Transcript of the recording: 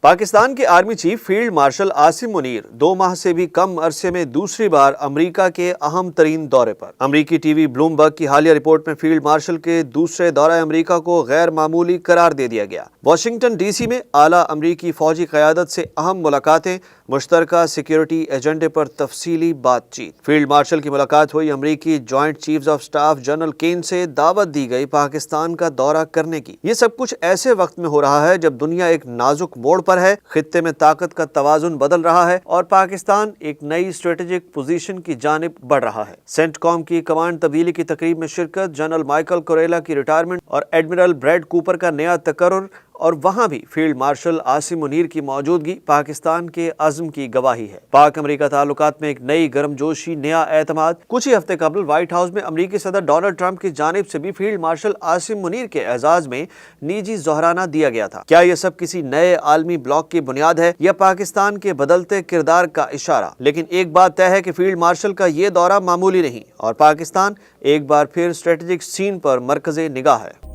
پاکستان کے army chief field marshal Asim Munir 2 ماہ سے بھی کم عرصے میں دوسری بار امریکہ کے اہم ترین دورے پر۔ امریکی ٹی وی بلومبرگ کی حالیہ رپورٹ میں فیلڈ مارشل کے دوسرے دورہ امریکہ کو غیر معمولی قرار دے دیا گیا۔ واشنگٹن ڈی سی میں اعلیٰ امریکی فوجی قیادت سے اہم ملاقاتیں، مشترکہ سیکیورٹی ایجنڈے پر تفصیلی بات چیت۔ فیلڈ مارشل کی ملاقات ہوئی۔ امریکی joint chiefs of staff general can say دعوت دی گئی پاکستان کا دورہ کرنے کی۔ یہ سب کچھ ایسے وقت میں ہو رہا ہے جب دنیا ایک نازک موڑ پر ہے، خطے میں طاقت کا توازن بدل رہا ہے اور پاکستان ایک نئی اسٹریٹجک پوزیشن کی جانب بڑھ رہا ہے۔ سینٹ کام کی کمانڈ تبدیلی کی تقریب میں شرکت، جنرل مائیکل کوریلا کی ریٹائرمنٹ اور ایڈمرل بریڈ کوپر کا نیا تقرر، اور وہاں بھی فیلڈ مارشل عاصم منیر کی موجودگی پاکستان کے عزم کی گواہی ہے۔ پاک امریکہ تعلقات میں ایک نئی گرم جوشی، نیا اعتماد۔ کچھ ہی ہفتے قبل وائٹ ہاؤس میں امریکی صدر ڈونلڈ ٹرمپ کی جانب سے بھی فیلڈ مارشل عاصم منیر کے اعزاز میں نجی ظہرانہ دیا گیا تھا۔ کیا یہ سب کسی نئے عالمی بلاک کی بنیاد ہے یا پاکستان کے بدلتے کردار کا اشارہ؟ لیکن ایک بات طے ہے کہ فیلڈ مارشل کا یہ دورہ معمولی نہیں اور پاکستان ایک بار پھر اسٹریٹجک سین پر مرکز نگاہ ہے۔